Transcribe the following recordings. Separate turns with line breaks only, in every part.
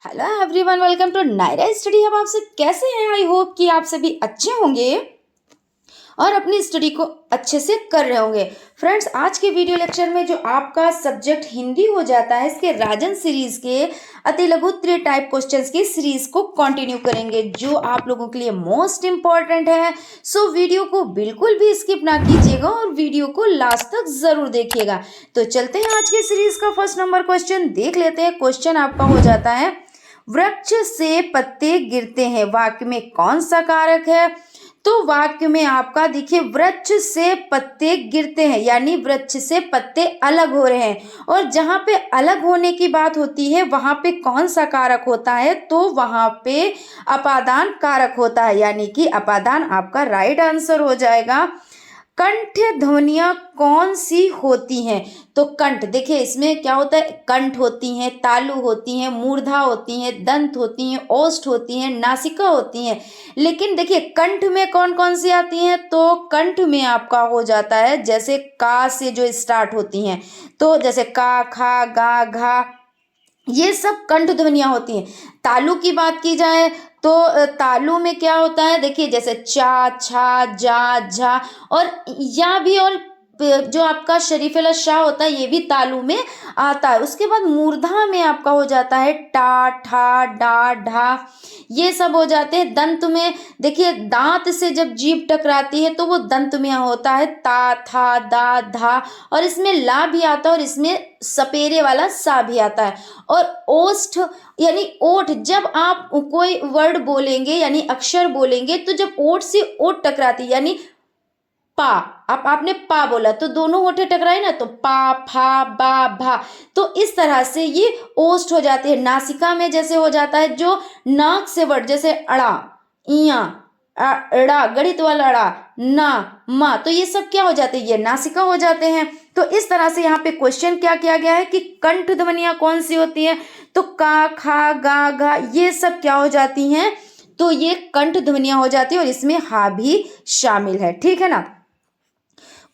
Hello everyone, welcome to Naira Study Hub. आप सब कैसे हैं? आई होप कि आप सभी अच्छे होंगे और अपनी स्टडी को अच्छे से कर रहे होंगे। फ्रेंड्स, आज के वीडियो लेक्चर में जो आपका सब्जेक्ट हिंदी हो जाता है, इसके राजन सीरीज के अति लघु 3 टाइप क्वेश्चंस की सीरीज को कंटिन्यू करेंगे, जो आप लोगों के लिए मोस्ट इंपॉर्टेंट है। सो वीडियो को बिल्कुल भी स्किप ना कीजिएगा और वीडियो को लास्ट तक जरूर देखिएगा। तो चलते हैं आज की सीरीज का फर्स्ट नंबर क्वेश्चन देख लेते हैं। क्वेश्चन आपका हो जाता है, वृक्ष से पत्ते गिरते हैं, वाक्य में कौन सा कारक है? तो वाक्य में आपका देखिए, वृक्ष से पत्ते गिरते हैं यानी वृक्ष से पत्ते अलग हो रहे हैं, और जहां पे अलग होने की बात होती है वहां पे कौन सा कारक होता है? तो वहां पे अपादान कारक होता है, यानी कि अपादान आपका राइट आंसर हो जाएगा। कंठ ध्वनियां कौन सी होती हैं? तो कंठ, देखिए इसमें क्या होता है, कंठ होती हैं, तालु होती हैं, मूर्धा होती हैं, दंत होती हैं, ओष्ठ होती हैं, नासिका होती हैं। लेकिन देखिए कंठ में कौन कौन सी आती हैं? तो कंठ में आपका हो जाता है, जैसे का से जो स्टार्ट होती हैं, तो जैसे का, खा, गा, घा, ये सब कंठ ध्वनियां होती हैं। तालु की बात की जाए तो तालु में क्या होता है, देखिए जैसे चा, छा, जा, झा और या भी, और जो आपका शरीफ शाह होता है ये भी तालु में आता है। उसके बाद मूर्धा में आपका हो जाता है टा, ठा, डा, ढा, ये सब हो जाते हैं। दंत में देखिए, दांत से जब जीभ टकराती है तो वो दंत में होता है ता, था, दा, धा, और इसमें ला भी आता है और इसमें सपेरे वाला सा भी आता है। और ओष्ठ यानी ओठ, जब आप कोई वर्ड बोलेंगे यानी अक्षर बोलेंगे तो जब ओठ से ओठ टकराती यानी पा, आपने पा बोला तो दोनों होठे टकराए ना, तो पा, फा, बा, भा, तो इस तरह से ये ओष्ठ हो जाती है। नासिका में जैसे हो जाता है जो नाक से वर्ड, जैसे अड़ा, इया, अड़ा, गणित वाला अड़ा, ना, मा, तो ये सब क्या हो जाते हैं? ये नासिका हो जाते हैं। तो इस तरह से यहाँ पे क्वेश्चन क्या किया गया है कि कंठ ध्वनियां कौन सी होती हैं? तो का, खा, गा, घा, ये सब क्या हो जाती हैं? तो ये कंठ ध्वनियां हो जाती है और इसमें हा भी शामिल है, ठीक है ना।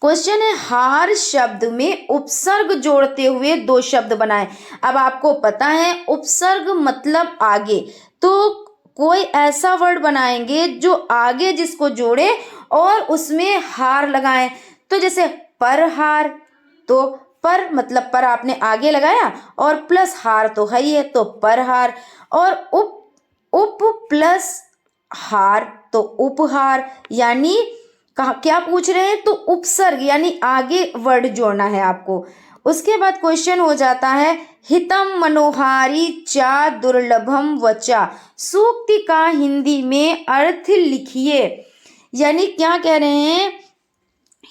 क्वेश्चन है, हार शब्द में उपसर्ग जोड़ते हुए 2 शब्द बनाएं। अब आपको पता है उपसर्ग मतलब आगे, तो कोई ऐसा वर्ड बनाएंगे जो आगे जिसको जोड़े और उसमें हार लगाएं। तो जैसे पर हार, तो पर मतलब पर आपने आगे लगाया और प्लस हार तो है ही है, तो पर हार। और उप प्लस हार तो उपहार, यानी क्या पूछ रहे हैं? तो उपसर्ग यानी आगे वर्ड जोड़ना है आपको। उसके बाद क्वेश्चन हो जाता है, हितम मनोहारी चा दुर्लभम वचा, सूक्ति का हिंदी में अर्थ लिखिए। यानी क्या कह रहे हैं?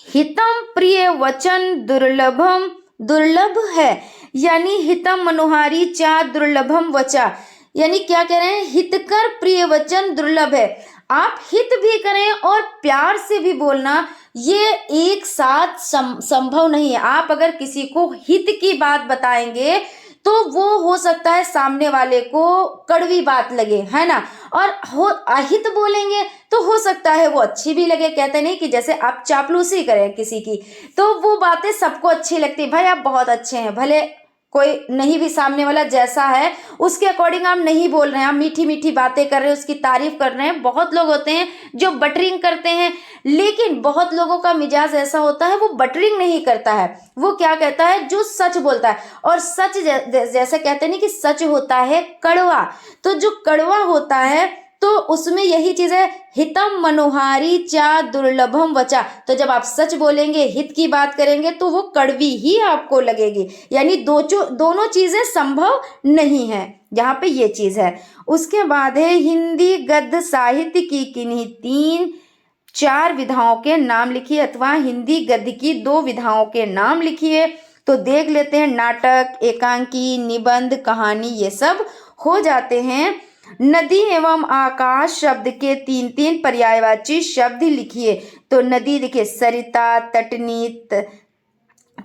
हितम प्रिय वचन दुर्लभम, दुर्लभ है, यानी हितम मनोहारी चा दुर्लभम वचा, यानी क्या कह रहे हैं? हितकर प्रिय वचन दुर्लभ है। आप हित भी करें और प्यार से भी बोलना, ये एक साथ संभव नहीं है। आप अगर किसी को हित की बात बताएंगे तो वो हो सकता है सामने वाले को कड़वी बात लगे, है ना, और हो अहित बोलेंगे तो हो सकता है वो अच्छी भी लगे। कहते नहीं कि जैसे आप चापलूसी करें किसी की तो वो बातें सबको अच्छी लगती है, भाई आप बहुत अच्छे हैं, भले कोई नहीं भी सामने वाला जैसा है उसके अकॉर्डिंग आप नहीं बोल रहे हैं, आप मीठी मीठी बातें कर रहे हैं, उसकी तारीफ कर रहे हैं। बहुत लोग होते हैं जो बटरिंग करते हैं, लेकिन बहुत लोगों का मिजाज ऐसा होता है वो बटरिंग नहीं करता है, वो क्या कहता है? जो सच बोलता है। और सच जैसे कहते नहीं कि सच होता है कड़वा, तो जो कड़वा होता है तो उसमें यही चीज है, हितम मनोहारी चा दुर्लभम वचा। तो जब आप सच बोलेंगे, हित की बात करेंगे तो वो कड़वी ही आपको लगेगी, यानी दोनों चीजें संभव नहीं है, यहाँ पे ये चीज है। उसके बाद है, हिंदी गद्य साहित्य की किन्हीं 3-4 विधाओं के नाम लिखिए, अथवा हिंदी गद्य की 2 विधाओं के नाम लिखिए। तो देख लेते हैं, नाटक, एकांकी, निबंध, कहानी, ये सब हो जाते हैं। नदी एवं आकाश शब्द के 3-3 पर्यायवाची शब्द लिखिए। तो नदी देखिए, सरिता, तटनी,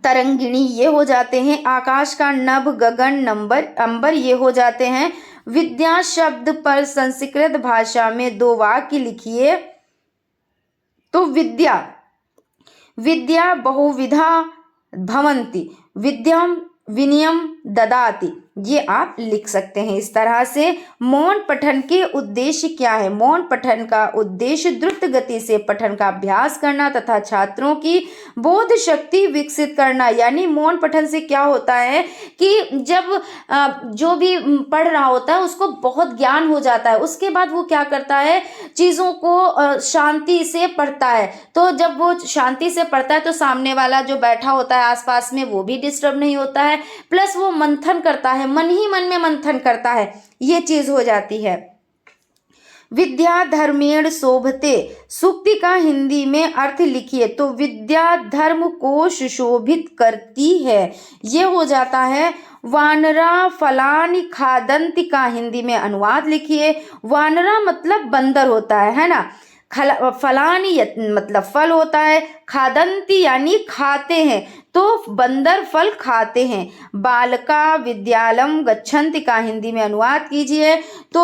तरंगिणी, ये हो जाते हैं। आकाश का नभ, गगन, नंबर, अंबर, ये हो जाते हैं। विद्या शब्द पर संस्कृत भाषा में 2 वाक्य लिखिए। तो विद्या बहुविधा भवन्ति, विद्यम, विनयम, ददाति, ये आप लिख सकते हैं इस तरह से। मौन पठन के उद्देश्य क्या है? मौन पठन का उद्देश्य द्रुत गति से पठन का अभ्यास करना तथा छात्रों की बोध शक्ति विकसित करना। यानी मौन पठन से क्या होता है कि जब जो भी पढ़ रहा होता है उसको बहुत ज्ञान हो जाता है, उसके बाद वो क्या करता है, चीज़ों को शांति से पढ़ता है। तो जब वो शांति से पढ़ता है तो सामने वाला जो बैठा होता है आसपास में वो भी डिस्टर्ब नहीं होता है, प्लस वो मंथन करता है, मन ही मन में मंथन करता है, ये चीज़ हो जाती है। विद्या धर्मेण शोभते, सूक्ति का हिंदी में अर्थ लिखिए। तो विद्या धर्म को सुशोभित करती है, ये हो जाता है। वानरा फलानि खादन्ति का हिंदी में अनुवाद लिखिए। वानरा मतलब बंदर होता है ना। फलानि मतलब फल होता है, खादन्ति यानी खाते हैं, तो बंदर फल खाते हैं। बालका विद्यालयम गच्छन्ति का हिंदी में अनुवाद कीजिए। तो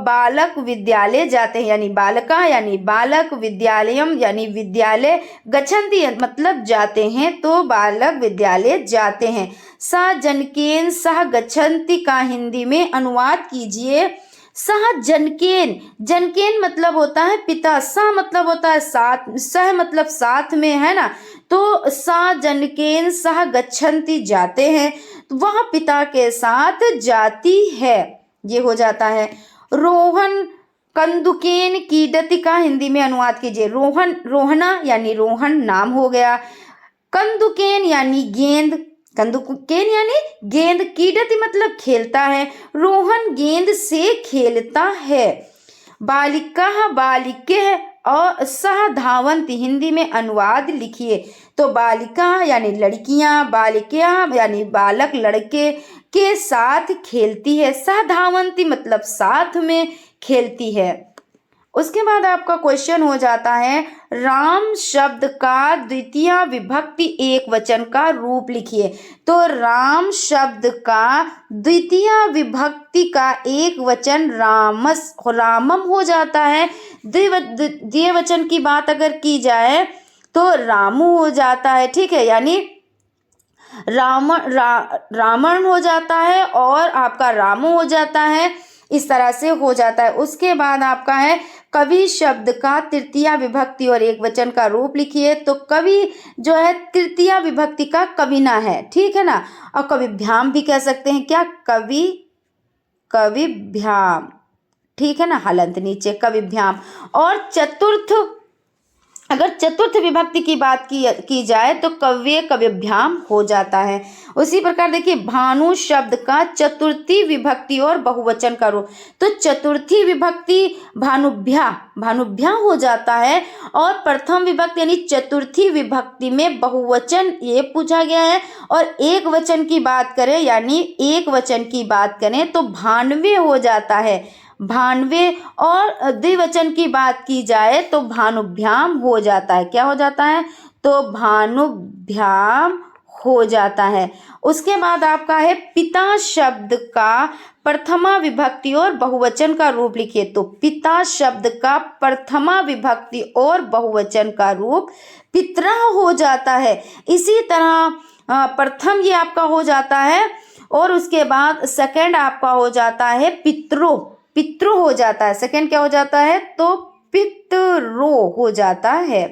बालक विद्यालय जाते हैं, यानी बालका यानी बालक, विद्यालयम यानी विद्यालय, गच्छन्ति मतलब जाते हैं, तो बालक विद्यालय जाते हैं। स जनकेन सह गच्छन्ति का हिंदी में अनुवाद कीजिए। सह जनकेन, जनकेन मतलब होता है पिता, सह मतलब होता है साथ, सह मतलब साथ में, है ना। तो सा जनकेन सह गच्छन्ति जाते हैं, वह पिता के साथ जाती है, ये हो जाता है। रोहन कंदुकेन कीडति का हिंदी में अनुवाद कीजिए। रोहन, रोहना यानी रोहन नाम हो गया। कंदुकेन यानी गेंद, कंदुकेन यानी गेंद, कीडति मतलब खेलता है, रोहन गेंद से खेलता है। बालिका बालिके और सह धावंती हिंदी में अनुवाद लिखिए। तो बालिका यानी लड़कियां, बालिका यानी बालक लड़के के साथ खेलती है, सह धावंती मतलब साथ में खेलती है। उसके बाद आपका क्वेश्चन हो जाता है, राम शब्द का द्वितीय विभक्ति एक वचन का रूप लिखिए। तो राम शब्द का द्वितीय विभक्ति का एक वचन रामस, रामम हो जाता है। द्वितीय वचन की बात अगर की जाए तो रामू हो जाता है, ठीक है, यानी रावण हो जाता है और आपका रामू हो जाता है, इस तरह से हो जाता है। उसके बाद आपका है कवि शब्द का तृतीया विभक्ति और एक वचन का रूप लिखिए। तो कवि जो है तृतीया विभक्ति का कविना है, ठीक है ना, और कविभ्याम भी कह सकते हैं, क्या कवि, कविभ्याम, ठीक है ना, हलंत नीचे कविभ्याम। और चतुर्थ, अगर चतुर्थ विभक्ति की बात की जाए तो कव्य कविभ्याम हो जाता है। उसी प्रकार देखिए भानु शब्द का चतुर्थी विभक्ति और बहुवचन का रूप। तो चतुर्थी विभक्ति भानुभ्या, भानुभ्या हो जाता है, और प्रथम विभक्ति यानी चतुर्थी विभक्ति में बहुवचन ये पूछा गया है। और एक वचन की बात करें यानी एक वचन की बात करें तो भानवे हो जाता है, भानवे। और द्विवचन की बात की जाए तो भानुभ्याम हो जाता है, क्या हो जाता है, तो भानुभ्याम हो जाता है। उसके बाद आपका है पिता शब्द का प्रथमा विभक्ति और बहुवचन का रूप लिखिए। तो पिता शब्द का प्रथमा विभक्ति और बहुवचन का रूप पितरा हो जाता है। इसी तरह प्रथम ये आपका हो जाता है, और उसके बाद सेकंड आपका हो जाता है पितरो, पितृ हो जाता है। सेकंड क्या हो जाता है, तो पितरो हो जाता है।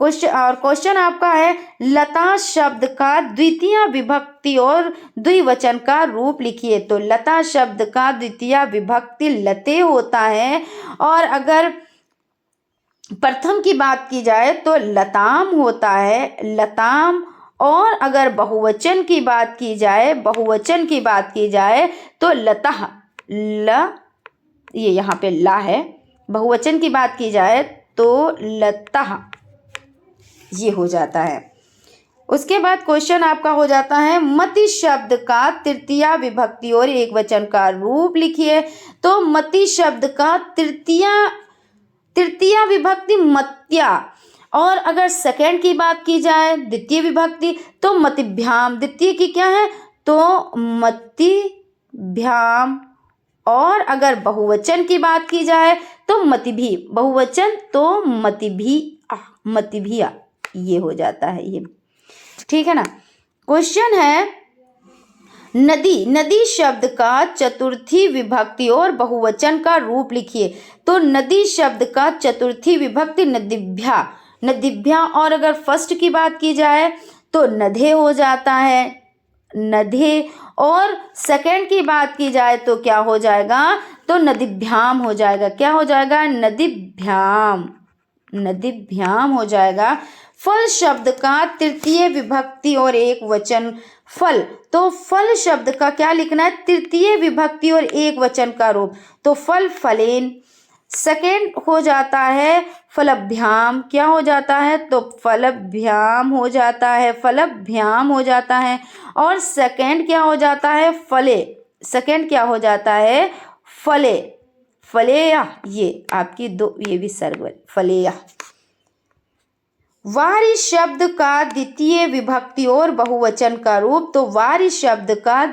क्वेश्चन आपका है लता शब्द का द्वितीय विभक्ति और द्विवचन का रूप लिखिए। तो लता शब्द का द्वितीय विभक्ति लते होता है, और अगर प्रथम की बात की जाए तो लताम होता है, लताम। और अगर बहुवचन की बात की जाए, बहुवचन की बात की जाए तो लता, ल, ये यहाँ पे ला है। बहुवचन की बात की जाए तो लता, ये हो जाता है। उसके बाद क्वेश्चन आपका हो जाता है मति शब्द का तृतीय विभक्ति और एक वचन का रूप लिखिए। तो मति शब्द का तृतीय विभक्ति मत्या, और अगर सेकंड की बात की जाए द्वितीय विभक्ति तो मतिभ्याम। द्वितीय की क्या है, तो मतिभ्याम। और अगर बहुवचन की बात की जाए तो मतिभी, बहुवचन तो मतिभिया, ये हो जाता है, ये ठीक है ना। क्वेश्चन है नदी, नदी शब्द का चतुर्थी विभक्ति और बहुवचन का रूप लिखिए। तो नदी शब्द का चतुर्थी विभक्ति नदीभ्या, नदीभ्या। और अगर फर्स्ट की बात की जाए तो नधे हो जाता है, नधे। और सेकंड की बात की जाए तो क्या हो जाएगा, तो नदीभ्याम हो जाएगा। क्या हो जाएगा, नदीभ्याम, नदीभ्याम हो जाएगा। फल शब्द का तृतीय विभक्ति और एक वचन फल, तो फल शब्द का क्या लिखना है, तृतीय विभक्ति और एक वचन का रूप, तो फल फलेन। सेकेंड हो जाता है फलभ्याम, क्या हो जाता है, तो फलभ्याम हो जाता है, फलभ्याम हो जाता है। और सेकेंड क्या हो जाता है, फले, सेकेंड क्या हो जाता है, फले, फलेया। ये आपकी दो, ये भी सर्ग, फलेया। वारि शब्द का द्वितीय विभक्ति और बहुवचन का रूप, तो वारि शब्द का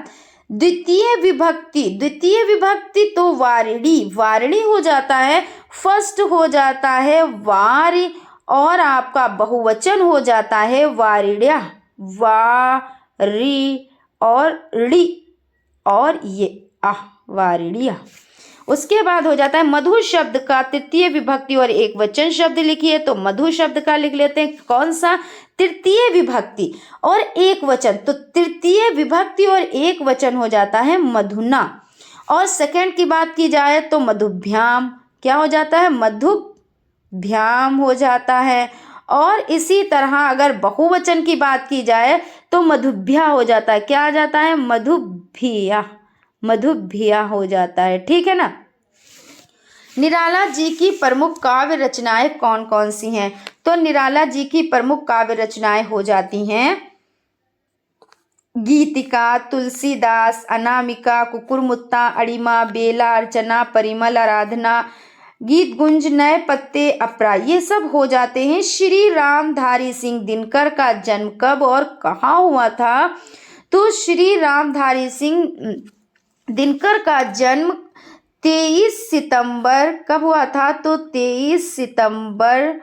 द्वितीय विभक्ति, द्वितीय विभक्ति तो वारिणी, वारिणी हो जाता है। फर्स्ट हो जाता है वारि, और आपका बहुवचन हो जाता है वारिण्या, वारि और ऋ, और ये वारिण्या। उसके बाद हो जाता है मधु शब्द का तृतीय विभक्ति और एक वचन शब्द लिखिए। तो मधु शब्द का लिख लेते हैं, कौन सा, तृतीय विभक्ति और एक वचन, तो तृतीय विभक्ति और एक वचन हो जाता है मधुना। और सेकंड की बात की जाए तो मधुभ्याम, क्या हो जाता है, मधुभ्याम हो जाता है। और इसी तरह अगर बहुवचन की बात की जाए तो मधुभ्या हो जाता है, क्या आ जाता है, मधुभिया, मधुभिया हो जाता है। ठीक है ना। निराला जी की प्रमुख काव्य रचनाएं कौन कौन सी हैं, तो निराला जी की प्रमुख काव्य रचनाएं हो जाती हैं गीतिका, तुलसीदास, अनामिका, कुकुरमुत्ता, अड़िमा, बेला, अर्चना, परिमल, आराधना, गीत गुंज, नए पत्ते, अपरा, ये सब हो जाते हैं। श्री रामधारी सिंह दिनकर का जन्म कब और कहाँ हुआ था, तो श्री रामधारी सिंह दिनकर का जन्म 23 सितंबर कब हुआ था, तो 23 सितंबर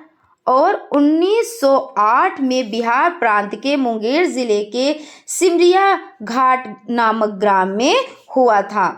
और 1908 में बिहार प्रांत के मुंगेर जिले के सिमरिया घाट नामक ग्राम में हुआ था।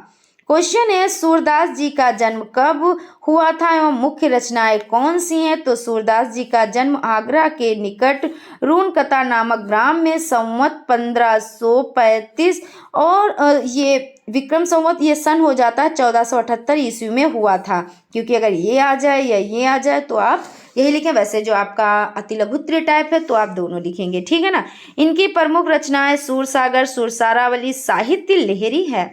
क्वेश्चन है, सूरदास जी का जन्म कब हुआ था एवं मुख्य रचनाएं कौन सी हैं, तो सूरदास जी का जन्म आगरा के निकट रूनकता नामक ग्राम में संवत 1535 और ये विक्रम संवत, ये सन हो जाता है 1478 ईस्वी में हुआ था। क्योंकि अगर ये आ जाए या ये आ जाए तो आप यही लिखें, वैसे जो आपका अतिलघुत्तरीय टाइप है तो आप दोनों लिखेंगे। ठीक है ना। इनकी प्रमुख रचनाएं सूरसागर, सुरसारावली, साहित्य लहरी है।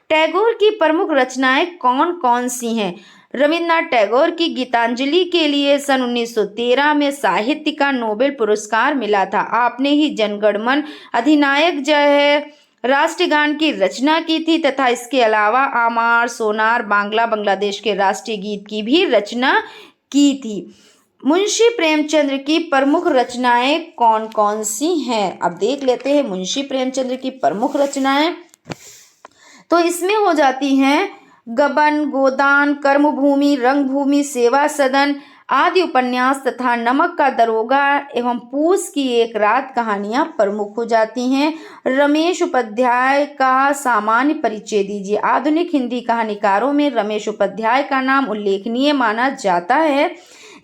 टैगोर की प्रमुख रचनाएं कौन कौन सी हैं, रविन्द्रनाथ टैगोर की गीतांजलि के लिए सन 1913 में साहित्य का नोबेल पुरस्कार मिला था। आपने ही जनगणमन, अधिनायक जय है, राष्ट्रगान की रचना की थी तथा इसके अलावा आमार, सोनार, बांग्लादेश के राष्ट्रीय गीत की भी रचना की थी। मुंशी प्रेमचंद्र की प्रमुख रचनाएं कौन कौन सी हैं, अब देख लेते हैं मुंशी प्रेमचंद्र की प्रमुख रचनाएं। तो इसमें हो जाती हैं गबन, गोदान, कर्मभूमि, रंगभूमि, सेवा सदन आदि उपन्यास तथा नमक का दरोगा एवं पूस की एक रात कहानियां प्रमुख हो जाती हैं। रमेश उपाध्याय का सामान्य परिचय दीजिए। आधुनिक हिंदी कहानीकारों में रमेश उपाध्याय का नाम उल्लेखनीय माना जाता है।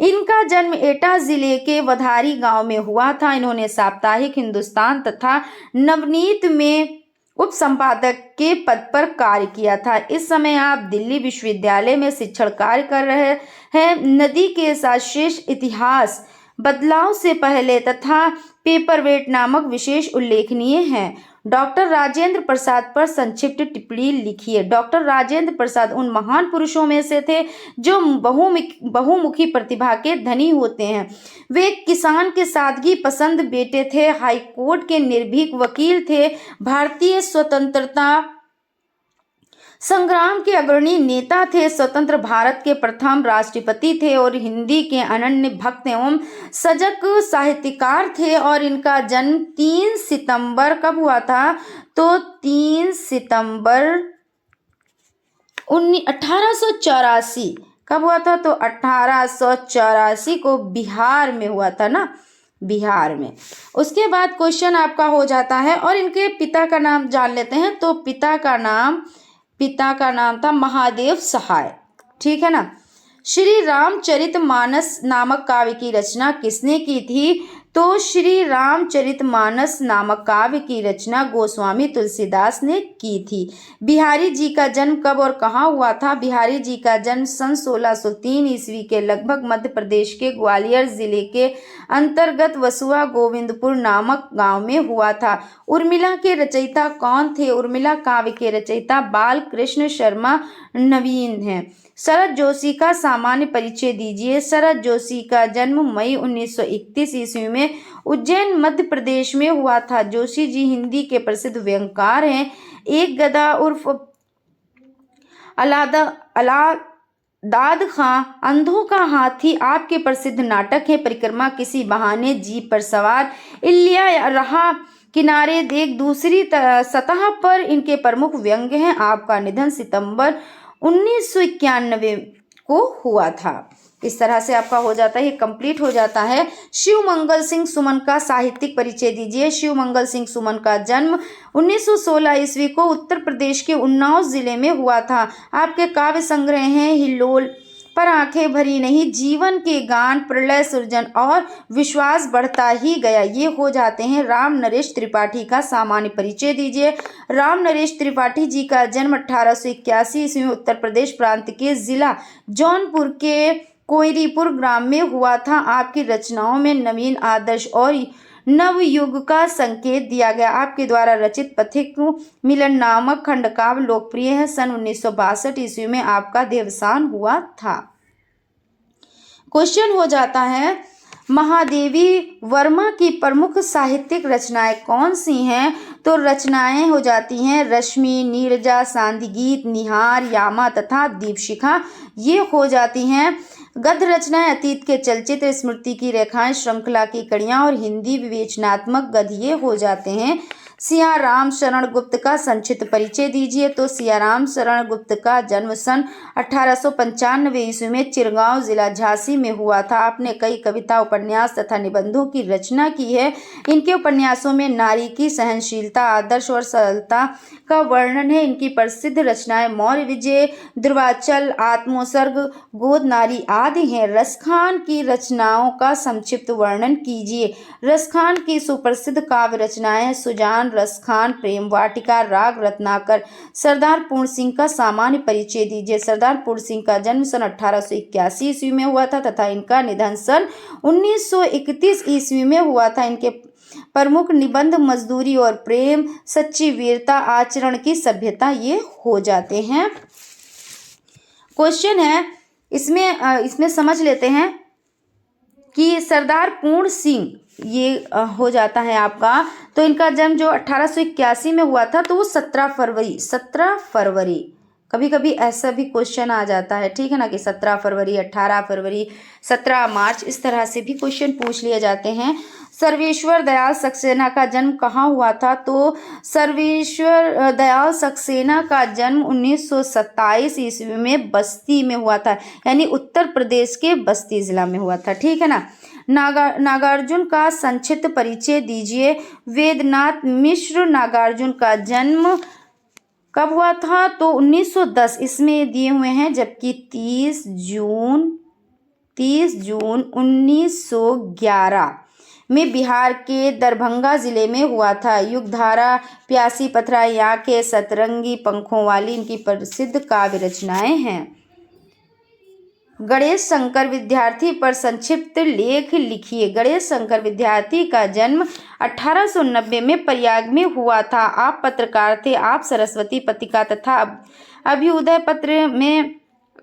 इनका जन्म एटा जिले के वधारी गांव में हुआ था। इन्होंने साप्ताहिक हिंदुस्तान तथा नवनीत में उप संपादक के पद पर कार्य किया था। इस समय आप दिल्ली विश्वविद्यालय में शिक्षण कार्य कर रहे हैं। नदी के साथ शेष इतिहास, बदलाव से पहले तथा पेपरवेट नामक विशेष उल्लेखनीय हैं। डॉक्टर राजेंद्र प्रसाद पर संक्षिप्त टिप्पणी लिखिए। डॉक्टर राजेंद्र प्रसाद उन महान पुरुषों में से थे जो बहुमुखी प्रतिभा के धनी होते हैं। वे किसान के सादगी पसंद बेटे थे, हाईकोर्ट के निर्भीक वकील थे, भारतीय स्वतंत्रता संग्राम के अग्रणी नेता थे, स्वतंत्र भारत के प्रथम राष्ट्रपति थे और हिंदी के अनन्य भक्त एवं सजग साहित्यकार थे। और इनका जन्म 3 सितंबर कब हुआ था, तो 3 सितंबर 1884 कब हुआ था, तो 1884 को बिहार में हुआ था ना, बिहार में। उसके बाद क्वेश्चन आपका हो जाता है, और इनके पिता का नाम जान लेते हैं। तो पिता का नाम था महादेव सहाय, ठीक है ना। श्री रामचरितमानस नामक काव्य की रचना किसने की थी? तो श्री रामचरितमानस नामक काव्य की रचना गोस्वामी तुलसीदास ने की थी। बिहारी जी का जन्म कब और कहाँ हुआ था? बिहारी जी का जन्म सन 1603 ईस्वी के लगभग मध्य प्रदेश के ग्वालियर जिले के अंतर्गत वसुआ गोविंदपुर नामक गांव में हुआ था। उर्मिला के रचयिता कौन थे? उर्मिला काव्य के रचयिता बाल कृष्ण शर्मा नवीन हैं। शरद जोशी का सामान्य परिचय दीजिए। शरद जोशी का जन्म मई 1931 ईस्वी में उज्जैन मध्य प्रदेश में हुआ था। जोशी जी हिंदी के प्रसिद्ध व्यंगकार हैं। एक गदा उर्फ अलादाद खां, अंधों का हाथी आपके प्रसिद्ध नाटक है। परिक्रमा किसी बहाने, जीप पर सवार, इलिया रहा, किनारे देख, दूसरी सतह पर इनके प्रमुख व्यंग्य हैं। आपका निधन सितंबर 1991 को हुआ था। इस तरह से आपका हो जाता है, ये कंप्लीट हो जाता है। शिव मंगल सिंह सुमन का साहित्यिक परिचय दीजिए। शिव मंगल सिंह सुमन का जन्म 1916 ईस्वी को उत्तर प्रदेश के उन्नाव जिले में हुआ था। आपके काव्य संग्रह हैं हिल्लोल, पर आंखें भरी नहीं, जीवन के गान, प्रलय सृजन और विश्वास बढ़ता ही गया, ये हो जाते हैं। राम नरेश त्रिपाठी का सामान्य परिचय दीजिए। राम नरेश त्रिपाठी जी का जन्म 1881 ईस्वी में उत्तर प्रदेश प्रांत के जिला जौनपुर के कोयरीपुर ग्राम में हुआ था। आपकी रचनाओं में नवीन आदर्श और नवयुग का संकेत दिया गया। आपके द्वारा रचित पथिक मिलन नामक खंडकाव्य लोकप्रिय है। सन 1962 ईस्वी में आपका देवसान हुआ था। क्वेश्चन हो जाता है, महादेवी वर्मा की प्रमुख साहित्यिक रचनाएं कौन सी हैं? तो रचनाएं हो जाती हैं रश्मि, नीरजा, सांधिगीत, निहार, यामा तथा दीपशिखा, ये हो जाती हैं। गद्य रचनाएं अतीत के चलचित्र, स्मृति की रेखाएं, श्रृंखला की कड़ियां और हिंदी विवेचनात्मक गद्य, ये हो जाते हैं। सियाराम शरण गुप्त का संक्षिप्त परिचय दीजिए। तो सियाराम शरण गुप्त का जन्म सन 1895 ईस्वी में चिरगांव जिला झांसी में हुआ था। आपने कई कविता, उपन्यास तथा निबंधों की रचना की है। इनके उपन्यासों में नारी की सहनशीलता, आदर्श और सरलता का वर्णन है। इनकी प्रसिद्ध रचनाएं मौर्य विजय, ध्रुवाचल, आत्मोत्सर्ग, गोद नारी आदि हैं। रसखान की रचनाओं का संक्षिप्त वर्णन कीजिए। रसखान की सुप्रसिद्ध काव्य रचनाएं सुजान, रसखान, प्रेम वाटिका, राग रत्नाकर। सरदार पूर्ण सिंह का सामान्य परिचय दीजिए। सरदार पूर्ण सिंह का जन्म सन 1881 ईस्वी में हुआ था तथा इनका निधन सन 1931 ईस्वी में हुआ था। इनके प्रमुख निबंध मजदूरी और प्रेम, सच्ची वीरता, आचरण की सभ्यता, ये हो जाते हैं। क्वेश्चन है इसमें समझ लेते हैं कि सरदार पूर्ण सिंह, ये हो जाता है आपका। तो इनका जन्म जो 1881 में हुआ था, तो वो 17 फरवरी, कभी कभी ऐसा भी क्वेश्चन आ जाता है, ठीक है ना, कि 17 फरवरी, 18 फरवरी, 17 मार्च, इस तरह से भी क्वेश्चन पूछ लिए जाते हैं। सर्वेश्वर दयाल सक्सेना का जन्म कहाँ हुआ था? तो सर्वेश्वर दयाल सक्सेना का जन्म 1927 ईस्वी में बस्ती में हुआ था, यानी उत्तर प्रदेश के बस्ती जिला में हुआ था, ठीक है ना। नागार्जुन का संक्षिप्त परिचय दीजिए। वेदनाथ मिश्र, नागार्जुन का जन्म कब हुआ था? तो 1910 इसमें दिए हुए हैं, जबकि 30 जून 1911 में बिहार के दरभंगा जिले में हुआ था। युगधारा, प्यासी पथरा, यहाँ के सतरंगी पंखों वाली, इनकी प्रसिद्ध काव्य रचनाएं हैं। गणेश शंकर विद्यार्थी पर संक्षिप्त लेख लिखिए। गणेश शंकर विद्यार्थी का जन्म 1890 में प्रयाग में हुआ था। आप पत्रकार थे। आप सरस्वती पत्रिका तथा अभ्युदय पत्र में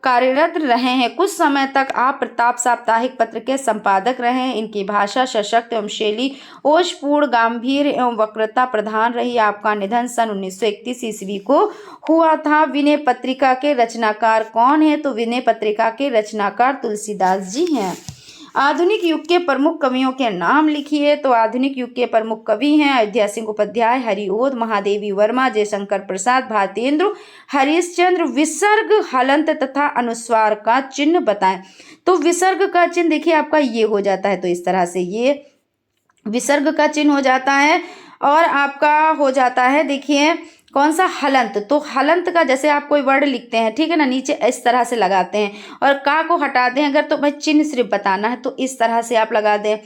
कार्यरत रहे हैं। कुछ समय तक आप प्रताप साप्ताहिक पत्र के संपादक रहे हैं। इनकी भाषा सशक्त एवं शैली ओजपूर्ण, गंभीर एवं वक्रता प्रधान रही। आपका निधन सन 1931 ईस्वी को हुआ था। विनय पत्रिका के रचनाकार कौन है? तो विनय पत्रिका के रचनाकार तुलसीदास जी हैं। आधुनिक युग के प्रमुख कवियों के नाम लिखिए। तो आधुनिक युग के प्रमुख कवि हैं अयोध्या सिंह उपाध्याय, हरिओद, महादेवी वर्मा, जयशंकर प्रसाद, भारतेंदु हरिश्चंद्र। विसर्ग, हलंत तथा अनुस्वार का चिन्ह बताएं। तो विसर्ग का चिन्ह देखिए आपका ये हो जाता है। तो इस तरह से ये विसर्ग का चिन्ह हो जाता है। और आपका हो जाता है, देखिए कौन सा, हलंत। तो हलंत का जैसे आप कोई वर्ड लिखते हैं, ठीक है ना, नीचे इस तरह से लगाते हैं, और का को हटा दें अगर, तो भाई चिन्ह सिर्फ बताना है तो इस तरह से आप लगा दें।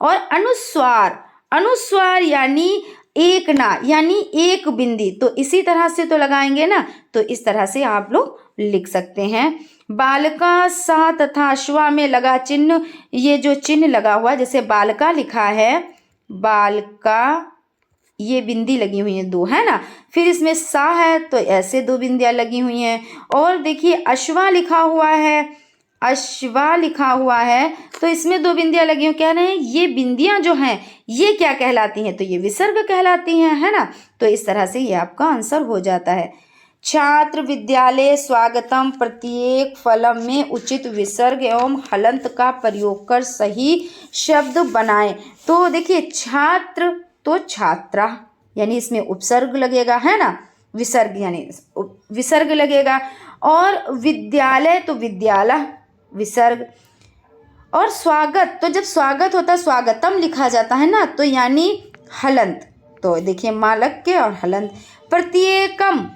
और अनुस्वार, अनुस्वार यानी एक ना, यानी एक बिंदी, तो इसी तरह से तो लगाएंगे ना, तो इस तरह से आप लोग लिख सकते हैं। बालका सा तथा अश्वा में लगा चिन्ह, ये जो चिन्ह लगा हुआ है, जैसे बालका लिखा है, बालका ये बिंदी लगी हुई है दो, है ना, फिर इसमें सा है तो ऐसे दो बिंदियां लगी हुई हैं। और देखिए अश्वा लिखा हुआ है, अश्वा लिखा हुआ है तो इसमें दो बिंदियां लगी हुई, कह रहे हैं ये बिंदियां जो हैं ये क्या कहलाती हैं, तो ये विसर्ग कहलाती हैं, है ना। तो इस तरह से ये आपका आंसर हो जाता है। छात्र विद्यालय स्वागतम प्रत्येक फलम में उचित विसर्ग एवं हलंत का प्रयोग कर सही शब्द बनाएं। तो देखिए छात्र तो छात्रा, यानी इसमें उपसर्ग लगेगा, है ना, विसर्ग यानी विसर्ग लगेगा। और विद्यालय तो विद्यालय, विसर्ग। और स्वागत, तो जब स्वागत होता है, स्वागतम लिखा जाता है ना, तो यानी हलंत। तो देखिए मालक के और हलंत। प्रत्येकम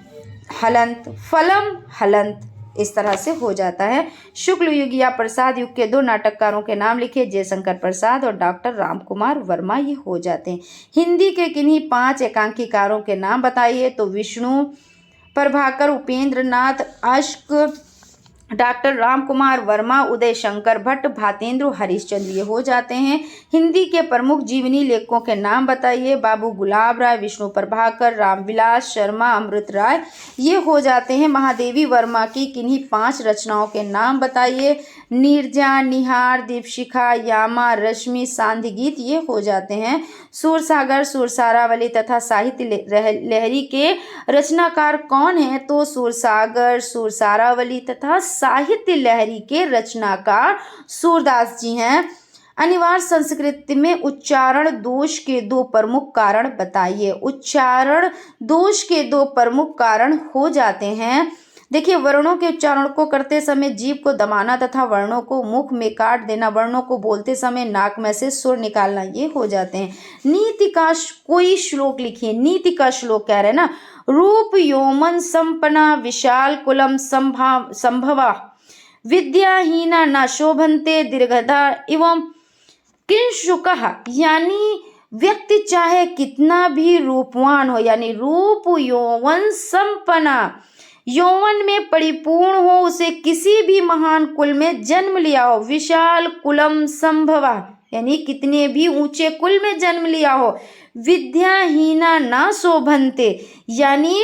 हलंत, फलम हलंत, इस तरह से हो जाता है। शुक्ल युग या प्रसाद युग के दो नाटककारों के नाम लिखे, जयशंकर प्रसाद और डॉक्टर रामकुमार वर्मा, ये हो जाते हैं। हिंदी के किन्हीं 5 एकांकीकारों के नाम बताइए, तो विष्णु प्रभाकर, उपेंद्र नाथ अश्क, डॉक्टर रामकुमार वर्मा, उदय शंकर भट्ट, भातेंद्र हरिश्चंद्र, ये हो जाते हैं। हिंदी के प्रमुख जीवनी लेखकों के नाम बताइए, बाबू गुलाब राय, विष्णु प्रभाकर, रामविलास शर्मा, अमृत राय, ये हो जाते हैं। महादेवी वर्मा की किन्हीं 5 रचनाओं के नाम बताइए, नीरजा, निहार, दीपशिखा, यामा, रश्मि, सांध्य गीत, ये हो जाते हैं। सूरसागर, सुरसारावली तथा साहित्य लहरी के रचनाकार कौन हैं, तो सूरसागर, सुरसारावली तथा साहित्य लहरी के रचनाकार सूरदास जी हैं। अनिवार्य संस्कृति में उच्चारण दोष के 2 प्रमुख कारण बताइए। उच्चारण दोष के 2 प्रमुख कारण हो जाते हैं, देखिए वर्णों के उच्चारण को करते समय जीभ को दबाना तथा वर्णों को मुख में काट देना, वर्णों को बोलते समय नाक में से सुर निकालना, ये हो जाते हैं। नीति का कोई श्लोक लिखिए, नीति का श्लोक कह रहे हैं ना, रूप यौमन संपन्ना विशाल कुलम संभवा विद्याहीना न शोभन्ते दीर्घधा एवं किंशुकः, यानी व्यक्ति चाहे कितना भी रूपवान हो, यानी रूप यौवन संपन्ना, यौवन में परिपूर्ण हो, उसे किसी भी महान कुल में जन्म लिया हो, विशाल कुलम संभवा, यानी कितने भी ऊंचे कुल में जन्म लिया हो, विद्याहीना ना शोभन्ते, यानी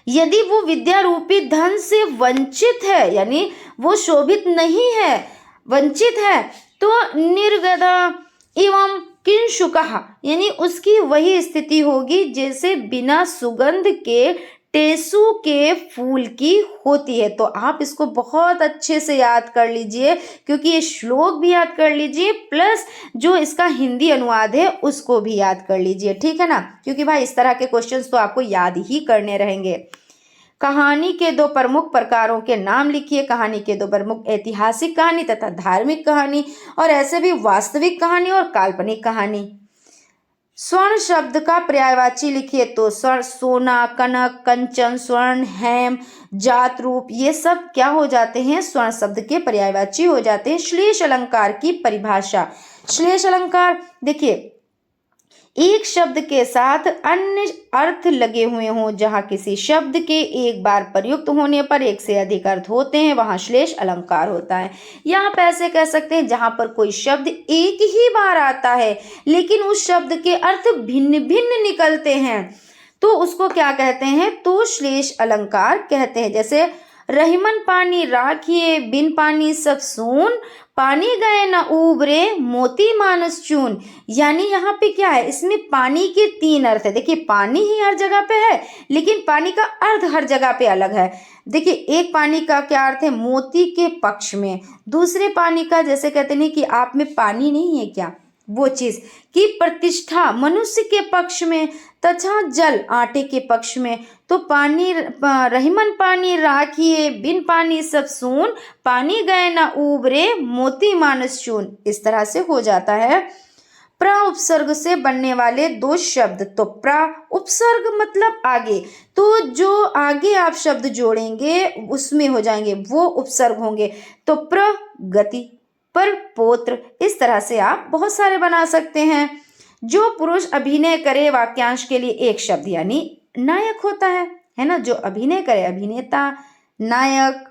यदि वो विद्या रूपी धन से वंचित है, यानी वो शोभित नहीं है, वंचित है, तो निर्गदा एवं किंशुकः, यानी उसकी वही स्थिति होगी जैसे बिना सुगंध के टेसू के फूल की होती है। तो आप इसको बहुत अच्छे से याद कर लीजिए, क्योंकि ये श्लोक भी याद कर लीजिए, प्लस जो इसका हिंदी अनुवाद है उसको भी याद कर लीजिए, ठीक है ना, क्योंकि भाई इस तरह के क्वेश्चंस तो आपको याद ही करने रहेंगे। कहानी के 2 प्रमुख प्रकारों के नाम लिखिए। कहानी के 2 प्रमुख, ऐतिहासिक कहानी तथा धार्मिक कहानी, और ऐसे भी वास्तविक कहानी और काल्पनिक कहानी। स्वर्ण शब्द का पर्यायवाची लिखिए, तो स्वर्ण सोना, कनक, कंचन, स्वर्ण, हेम, जात रूप, ये सब क्या हो जाते हैं, स्वर्ण शब्द के पर्यायवाची हो जाते हैं। श्लेष अलंकार की परिभाषा। श्लेष अलंकार देखिए, एक शब्द के साथ अन्य अर्थ लगे हुए हों, जहां किसी शब्द के एक बार प्रयुक्त होने पर एक से अधिक अर्थ होते हैं, वहां श्लेष अलंकार होता है। यहाँ पे ऐसे कह सकते हैं, जहां पर कोई शब्द एक ही बार आता है लेकिन उस शब्द के अर्थ भिन्न भिन्न निकलते हैं, तो उसको क्या कहते हैं, तो श्लेष अलंकार कहते हैं। जैसे रहीमन पानी राखिए, बिन पानी सब सून, पानी गए न उबरे, मोती मानस चून, यानी यहाँ पे क्या है, इसमें पानी के 3 अर्थ है। देखिए पानी ही हर जगह पे है, लेकिन पानी का अर्थ हर जगह पे अलग है। देखिए एक पानी का क्या अर्थ है, मोती के पक्ष में, दूसरे पानी का जैसे कहते नहीं कि आप में पानी नहीं है क्या, वो चीज की प्रतिष्ठा मनुष्य के पक्ष में, तथा जल आटे के पक्ष में। तो पानी रहीमन पानी राखिए, बिन पानी सब सून, पानी गए न उबरे, मोती मानस चून, इस तरह से हो जाता है। प्र उपसर्ग से बनने वाले दो शब्द। तो प्र उपसर्ग मतलब आगे, तो जो आगे आप शब्द जोड़ेंगे उसमें हो जाएंगे, वो उपसर्ग होंगे। तो प्रगति, पर पोत्र, इस तरह से आप बहुत सारे बना सकते हैं। जो पुरुष अभिनय करे वाक्यांश के लिए एक शब्द यानी नायक होता है ना, जो अभिनय करे अभिनेता, नायक।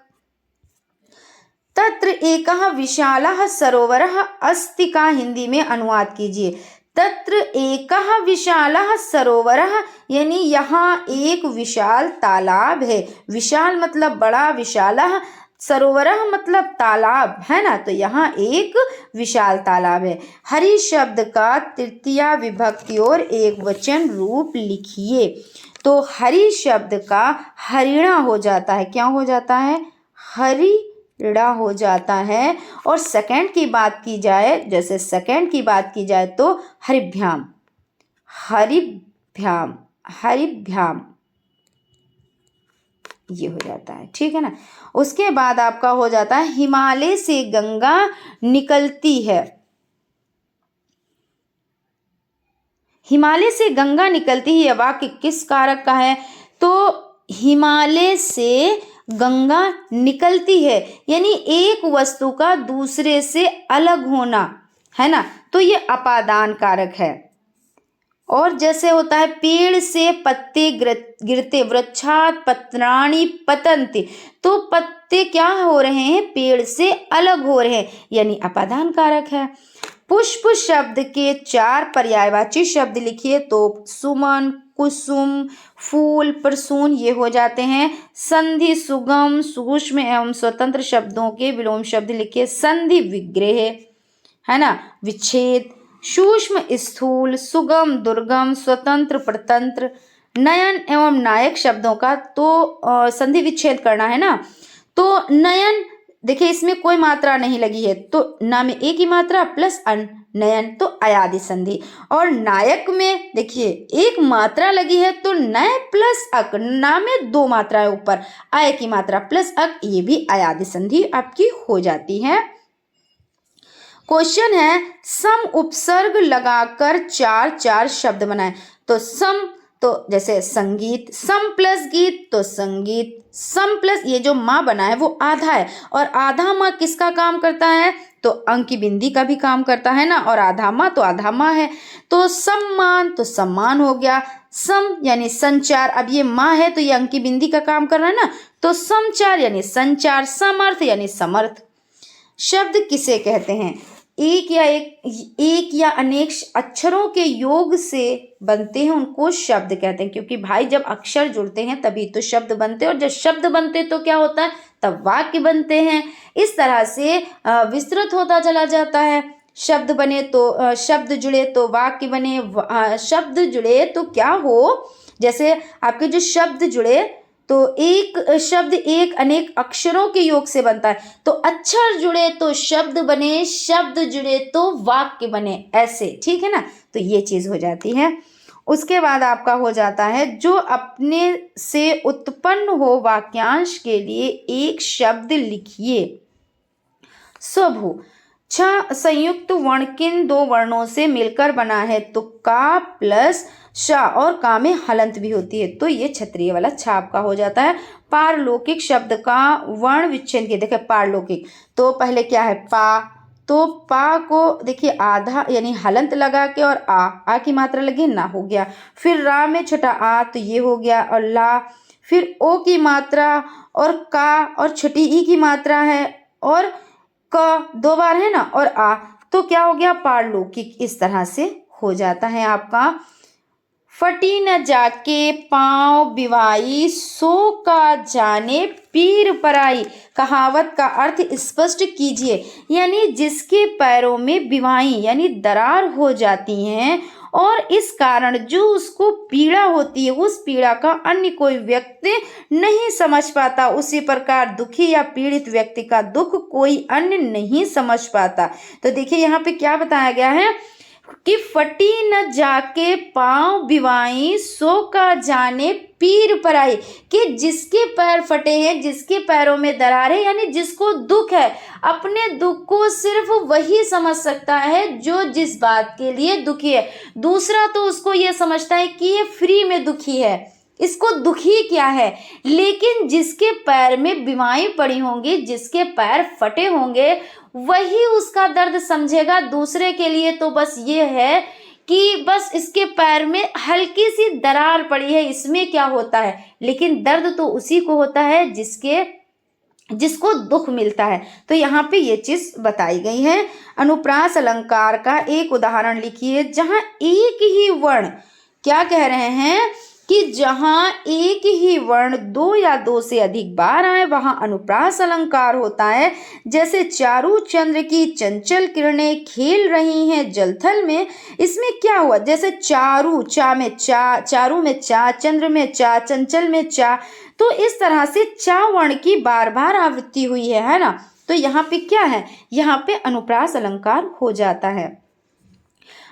तत्र एकः विशालः सरोवरः अस्ति का हिंदी में अनुवाद कीजिए। तत्र एकः विशालः सरोवरः यानी यहाँ एक विशाल तालाब है। विशाल मतलब बड़ा, विशालः, सरोवरः मतलब तालाब है ना, तो यहाँ एक विशाल तालाब है। हरि शब्द का तृतीया विभक्ति और एक वचन रूप लिखिए। तो हरि शब्द का हरिणा हो जाता है, क्या हो जाता है? हरिणा हो जाता है। और सेकंड की बात की जाए, जैसे सेकंड की बात की जाए तो हरिभ्याम, हरिभ्याम, हरिभ्याम, ये हो जाता है, ठीक है ना। उसके बाद आपका हो जाता है हिमालय से गंगा निकलती है। हिमालय से गंगा निकलती है, यह वाक्य किस कारक का है? तो हिमालय से गंगा निकलती है यानी एक वस्तु का दूसरे से अलग होना है ना, तो ये अपादान कारक है। और जैसे होता है पेड़ से पत्ते गिरते, वृक्षात् पत्राणि पतन्ति, तो पत्ते क्या हो रहे हैं? पेड़ से अलग हो रहे हैं, यानी अपादान कारक है। पुष्प शब्द के 4 पर्यायवाची शब्द लिखिए। तो सुमन, कुसुम, फूल, प्रसून ये हो जाते हैं। संधि सुगम, सूक्ष्म एवं स्वतंत्र शब्दों के विलोम शब्द लिखिए। संधि विग्रह है ना, विच्छेद, सूक्ष्म स्थूल, सुगम दुर्गम, स्वतंत्र प्रतंत्र। नयन एवं नायक शब्दों का तो संधि विच्छेद करना है ना। तो नयन देखिए इसमें कोई मात्रा नहीं लगी है, तो ना में एक ही मात्रा प्लस अन, नयन, तो अयादि संधि। और नायक में देखिए एक मात्रा लगी है, तो नय प्लस अक, ना में 2 मात्राएं ऊपर, आय की मात्रा प्लस अक, ये भी अयादि संधि आपकी हो जाती है। क्वेश्चन है सम उपसर्ग लगाकर 4 शब्द बनाएं। तो सम, तो जैसे संगीत, सम प्लस गीत तो संगीत, सम प्लस ये जो माँ बना है वो आधा है, और आधा माँ किसका काम करता है? तो अंक की बिंदी का भी काम करता है ना, और आधा माँ तो आधा माँ है। तो सम्मान तो सम्मान हो गया। सम यानी संचार, अब ये माँ है तो ये अंक की बिंदी का काम कर रहा है ना, तो समचार यानी संचार। समर्थ यानी समर्थ। शब्द किसे कहते हैं? एक या अनेक अक्षरों के योग से बनते हैं, उनको शब्द कहते हैं। क्योंकि भाई जब अक्षर जुड़ते हैं तभी तो शब्द बनते हैं, और जब शब्द बनते तो क्या होता है? तब वाक्य बनते हैं। इस तरह से विस्तृत होता चला जाता है। शब्द बने तो शब्द जुड़े तो वाक्य बने, शब्द जुड़े तो क्या हो, जैसे आपके जो शब्द जुड़े तो एक शब्द एक अनेक अक्षरों के योग से बनता है, तो अक्षर जुड़े तो शब्द बने, शब्द जुड़े तो वाक्य बने, ऐसे, ठीक है ना। तो ये चीज हो जाती है। उसके बाद आपका हो जाता है जो अपने से उत्पन्न हो वाक्यांश के लिए एक शब्द लिखिए। स्वभू, छ संयुक्त वर्ण किन 2 वर्णों से मिलकर बना है? तो का प्लस शा, और का में हलंत भी होती है, तो ये क्षत्रिय वाला छाप का हो जाता है। पारलौकिक शब्द का वर्ण विच्छेद किए, देखिए पारलौकिक, तो पहले क्या है? पा, तो पा को देखिए आधा यानी हलंत लगा के, और आ की मात्रा लगी ना, हो गया। फिर रा में छोटा आ, तो ये हो गया, और ला, फिर ओ की मात्रा, और का, और छोटी ई की मात्रा है, और क 2 बार है ना, और आ, तो क्या हो गया? पारलौकिक। इस तरह से हो जाता है आपका। फटी न जाके पाँव बिवाई, सो का जाने पीर पराई। कहावत का अर्थ स्पष्ट कीजिए। यानी जिसके पैरों में बिवाई यानी दरार हो जाती हैं, और इस कारण जो उसको पीड़ा होती है, उस पीड़ा का अन्य कोई व्यक्ति नहीं समझ पाता, उसी प्रकार दुखी या पीड़ित व्यक्ति का दुख कोई अन्य नहीं समझ पाता। तो देखिए यहाँ पे क्या बताया गया है? कि फटी न जाके पाँव बिवाई, सो का जाने पीर पर आई। कि जिसके पैर फटे हैं, जिसके पैरों में दरारें, यानी जिसको दुख है, अपने दुख को सिर्फ वही समझ सकता है जो जिस बात के लिए दुखी है। दूसरा तो उसको ये समझता है कि ये फ्री में दुखी है, इसको दुखी क्या है। लेकिन जिसके पैर में बीमारी पड़ी होंगी, जिसके पैर फटे होंगे, वही उसका दर्द समझेगा। दूसरे के लिए तो बस ये है कि बस इसके पैर में हल्की सी दरार पड़ी है, इसमें क्या होता है। लेकिन दर्द तो उसी को होता है जिसको दुख मिलता है। तो यहाँ पे ये चीज बताई गई है। अनुप्रास अलंकार का एक उदाहरण लिखिए जहां एक ही वर्ण, क्या कह रहे हैं कि जहां एक ही वर्ण दो या दो से अधिक बार आए वहां अनुप्रास अलंकार होता है। जैसे चारू चंद्र की चंचल किरणें खेल रही हैं जलथल में। इसमें क्या हुआ, जैसे चारू, चा में चा, चारू में चा, चंद्र में चा, चंचल में चा, तो इस तरह से चा वर्ण की बार बार आवृत्ति हुई है ना। तो यहाँ पे क्या है, यहाँ पे अनुप्रास अलंकार हो जाता है।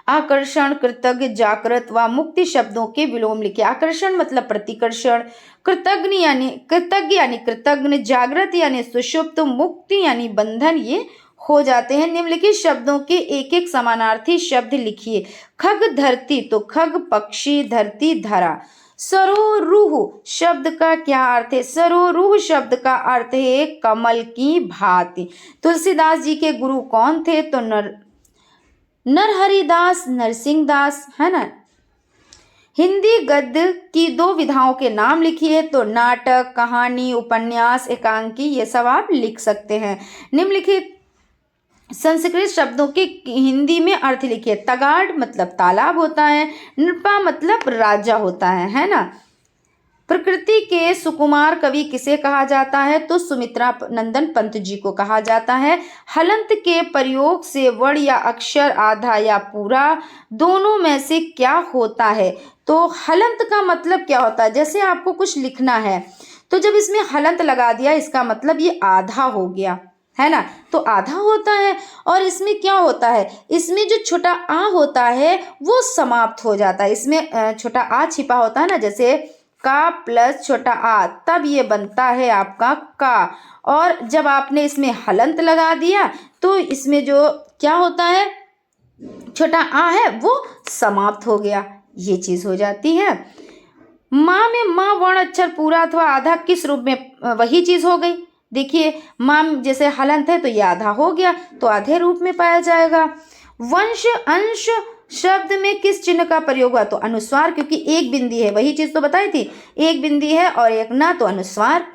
आकर्षण, कृतज्ञ, जागृत व मुक्ति शब्दों के विलोम लिखिए। आकर्षण मतलब प्रतिकर्षण, कृतज्ञ यानी कृतज्ञ, जागृत यानी सुषुप्त, मुक्ति यानी बंधन, ये हो जाते हैं। निम्नलिखित शब्दों के एक एक समानार्थी शब्द लिखिए। खग धरती, तो खग पक्षी, धरती धरा। सरोरुह शब्द का क्या अर्थ है? सरोरुह शब्द का अर्थ है कमल की भांति। तुलसीदास जी के गुरु कौन थे? तो नरहरिदास, नरसिंहदास, है ना। हिंदी गद्य की दो विधाओं के नाम लिखिए। तो नाटक, कहानी, उपन्यास, एकांकी, ये सब आप लिख सकते हैं। निम्नलिखित संस्कृत शब्दों के हिंदी में अर्थ लिखिए। तगाड़ मतलब तालाब होता है, नृपा मतलब राजा होता है ना। प्रकृति के सुकुमार कवि किसे कहा जाता है? तो सुमित्रा नंदन पंत जी को कहा जाता है। हलंत के प्रयोग से वर्ण या अक्षर आधा या पूरा दोनों में से क्या होता है? तो हलंत का मतलब क्या होता है? जैसे आपको कुछ लिखना है तो जब इसमें हलंत लगा दिया, इसका मतलब ये आधा हो गया, है ना। तो आधा होता है। और इसमें क्या होता है, इसमें जो छोटा आ होता है वो समाप्त हो जाता है। इसमें छोटा आ छिपा होता है ना, जैसे का प्लस छोटा आ, तब ये बनता है आपका का। और जब आपने इसमें हलंत लगा दिया तो इसमें जो क्या होता है, छोटा आ है वो समाप्त हो गया, ये चीज हो जाती है। माँ में माँ वर्ण अक्षर पूरा अथवा आधा किस रूप में, वही चीज हो गई। देखिए माँ जैसे हलंत है तो ये आधा हो गया, तो आधे रूप में पाया जाएगा। वंश अंश शब्द में किस चिन्ह का प्रयोग हुआ? तो अनुस्वार, क्योंकि एक बिंदी है, वही चीज तो बताई थी, एक बिंदी है और एक ना, तो अनुस्वार।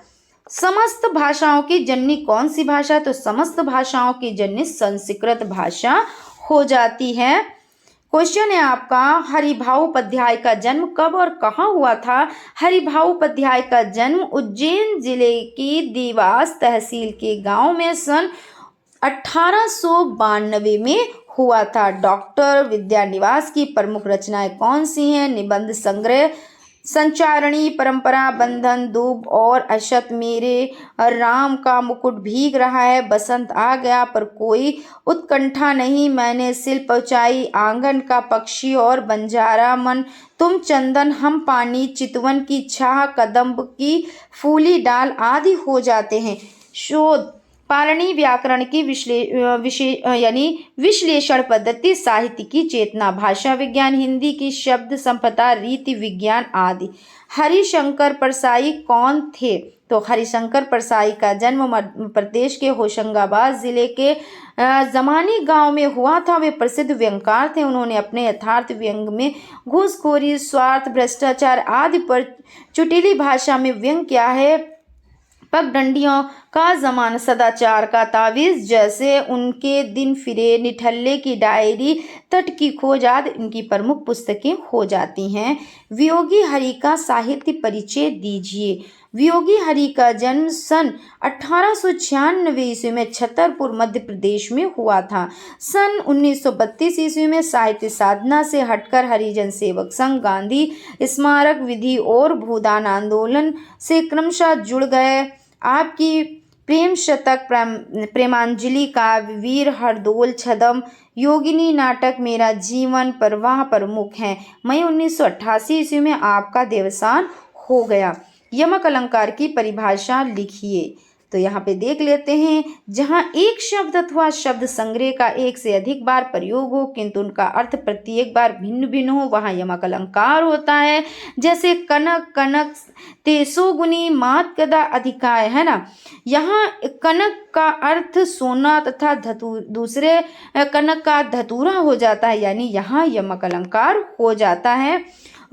समस्त भाषाओं की जननी कौन सी भाषा? तो समस्त भाषाओं की जननी संस्कृत भाषा हो जाती है। क्वेश्चन है आपका, हरिभाऊ उपाध्याय का जन्म कब और कहाँ हुआ था? हरिभाऊ उपाध्याय का जन्म उज्जैन जिले की देवास तहसील के गांव में सन 1892 में हुआ था। डॉक्टर विद्यानिवास की प्रमुख रचनाएं कौन सी हैं? निबंध संग्रह संचारणी, परंपरा, बंधन, दूब और अशत, मेरे राम का मुकुट भीग रहा है, बसंत आ गया पर कोई उत्कंठा नहीं, मैंने सिल पहुंचाई, आंगन का पक्षी और बंजारा मन, तुम चंदन हम पानी, चितवन की छाह, कदम्ब की फूली डाल आदि हो जाते हैं। शोध पालनी व्याकरण की विश्लेषण पद्धति, साहित्य की चेतना, भाषा विज्ञान, हिंदी की शब्द संपदा, रीति विज्ञान आदि। हरिशंकर परसाई कौन थे? तो हरिशंकर परसाई का जन्म मध्य प्रदेश के होशंगाबाद जिले के जमानी गांव में हुआ था। वे प्रसिद्ध व्यंगकार थे। उन्होंने अपने यथार्थ व्यंग में घूसखोरी, स्वार्थ, भ्रष्टाचार आदि पर चुटीली भाषा में व्यंग किया है। पगडंडियों का जमाना, सदाचार का तावीज, जैसे उनके दिन फिरे, निठल्ले की डायरी, तट की खोज आदि इनकी प्रमुख पुस्तकें हो जाती हैं। वियोगी हरि का साहित्य परिचय दीजिए। वियोगी हरि का जन्म सन 1896 ईस्वी में छतरपुर मध्य प्रदेश में हुआ था। सन 1932 ईस्वी में साहित्य साधना से हटकर हरिजन सेवक संघ, गांधी स्मारक विधि और भूदान आंदोलन से क्रमशः जुड़ गए। आपकी प्रेम शतक, प्रेमांजलि काव्य, वीर हरदोल, छदम, योगिनी नाटक, मेरा जीवन, परवाह प्रमुख हैं। मई 1988 ईस्वी में आपका देवसान हो गया। यमक अलंकार की परिभाषा लिखिए। तो यहाँ पे देख लेते हैं, जहाँ एक शब्द अथवा शब्द संग्रह का एक से अधिक बार प्रयोग हो किंतु उनका अर्थ प्रत्येक बार भिन्न भिन्न हो, वहाँ यमक अलंकार होता है। जैसे कनक, कनक तेसो गुनी, मात कदा अधिकाय, है ना। यहाँ कनक का अर्थ सोना तथा दूसरे कनक का धतूरा हो जाता है, यानी यहाँ यमक अलंकार हो जाता है।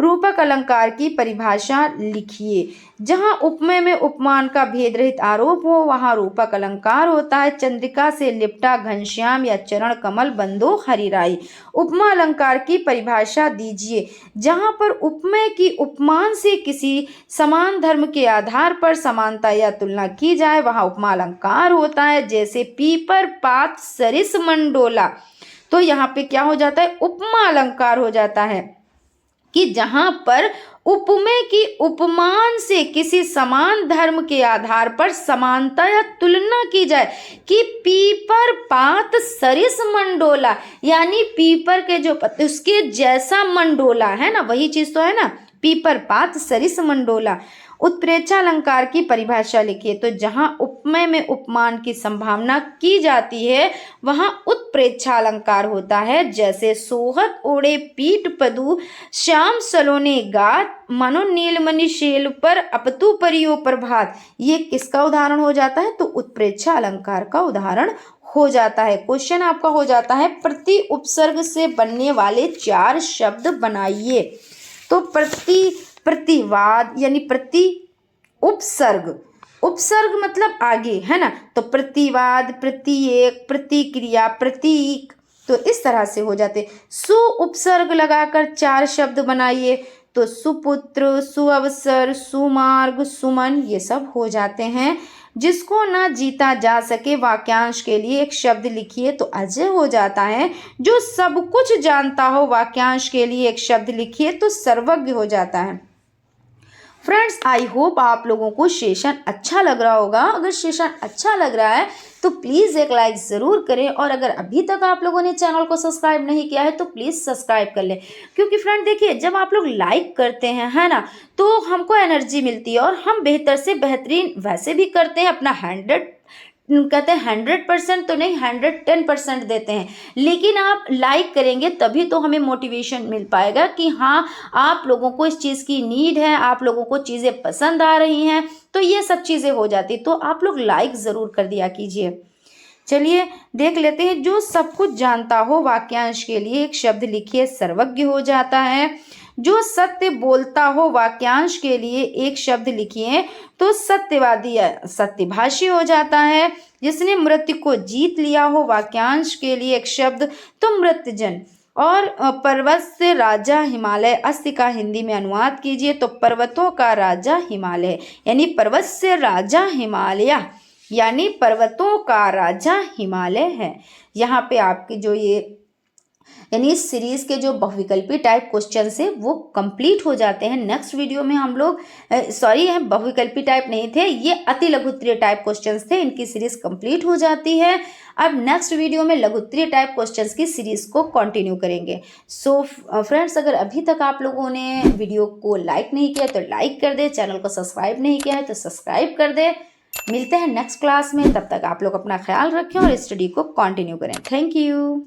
रूपक अलंकार की परिभाषा लिखिए। जहाँ उपमेय में उपमान का भेद रहित आरोप हो वहाँ रूपक अलंकार होता है। चंद्रिका से लिपटा घनश्याम या चरण कमल बंदो हरिराई। उपमा अलंकार की परिभाषा दीजिए। जहाँ पर उपमेय की उपमान से किसी समान धर्म के आधार पर समानता या तुलना की जाए वहाँ उपमा अलंकार होता है। जैसे पीपर, पात, सरिस, मंडोला। तो यहाँ पे क्या हो जाता है, उपमा अलंकार हो जाता है कि जहां पर उपमेय की उपमान से किसी समान धर्म के आधार पर समानता या तुलना की जाए कि पीपर, पात, सरिस, मंडोला, यानी पीपर के जो पत्ते उसके जैसा मंडोला है ना, वही चीज तो है ना, पीपर, पात, सरिस, मंडोला। उत्प्रेक्षा अलंकार की परिभाषा लिखिए। तो जहां उपमेय में उपमान की संभावना की जाती है वहां उत्प्रेक्षा अलंकार होता है। जैसे सोहत ओढ़े पीठ पदु, श्याम सलोने गात, मनो नीलमणि शैल पर, अपतु परियो प्रभात। ये किसका उदाहरण हो जाता है, तो उत्प्रेक्षा अलंकार का उदाहरण हो जाता है। क्वेश्चन आपका हो जाता है, प्रति उपसर्ग से बनने वाले 4 शब्द बनाइए। तो प्रतिवाद यानी प्रति उपसर्ग, उपसर्ग मतलब आगे, है ना। तो प्रतिवाद, प्रत्येक, प्रतिक्रिया, प्रतीक, तो इस तरह से हो जाते। सु उपसर्ग लगाकर 4 शब्द बनाइए। तो सुपुत्र, सुअवसर, सुमार्ग, सुमन, ये सब हो जाते हैं। जिसको ना जीता जा सके वाक्यांश के लिए एक शब्द लिखिए। तो अजय हो जाता है। जो सब कुछ जानता हो वाक्यांश के लिए एक शब्द लिखिए। तो सर्वज्ञ हो जाता है। फ्रेंड्स, आई होप आप लोगों को सेशन अच्छा लग रहा होगा। अगर सेशन अच्छा लग रहा है तो प्लीज़ एक लाइक ज़रूर करें, और अगर अभी तक आप लोगों ने चैनल को सब्सक्राइब नहीं किया है तो प्लीज़ सब्सक्राइब कर लें। क्योंकि फ्रेंड देखिए, जब आप लोग लाइक करते हैं, है ना, तो हमको एनर्जी मिलती है और हम बेहतर से बेहतरीन वैसे भी करते हैं। अपना 100% तो नहीं, 110% देते हैं। लेकिन आप लाइक करेंगे तभी तो हमें मोटिवेशन मिल पाएगा कि हाँ, आप लोगों को इस चीज़ की नीड है, आप लोगों को चीज़ें पसंद आ रही हैं, तो ये सब चीज़ें हो जाती। तो आप लोग लाइक ज़रूर कर दिया कीजिए। चलिए देख लेते हैं। जो सब कुछ जानता हो वाक्यांश के लिए एक शब्द लिखिए। सर्वज्ञ हो जाता है। जो सत्य बोलता हो वाक्यांश के लिए एक शब्द लिखिए। तो सत्यवादी, सत्यभाषी हो जाता है। जिसने मृत्यु को जीत लिया हो वाक्यांश के लिए एक शब्द, तो मृत्यजन। और पर्वत से राजा हिमालय, अस्ति का हिंदी में अनुवाद कीजिए। तो पर्वतों का राजा हिमालय, यानी पर्वत से राजा हिमालय, यानी पर्वतों का राजा हिमालय है। यहाँ पे आपकी जो ये यानी इस सीरीज के जो बहुविकल्पी टाइप क्वेश्चन है वो कंप्लीट हो जाते हैं। नेक्स्ट वीडियो में हम लोग बहुविकल्पी टाइप नहीं थे, ये अति लघुत्तरीय टाइप क्वेश्चंस थे। इनकी सीरीज कंप्लीट हो जाती है। अब नेक्स्ट वीडियो में लघुत्तरीय टाइप क्वेश्चंस की सीरीज को कंटिन्यू करेंगे। सो फ्रेंड्स, अगर अभी तक आप लोगों ने वीडियो को लाइक नहीं किया तो लाइक कर दे, चैनल को सब्सक्राइब नहीं किया है तो सब्सक्राइब कर दे। मिलते हैं नेक्स्ट क्लास में, तब तक आप लोग अपना ख्याल रखें और स्टडी को कंटिन्यू करें। Thank you.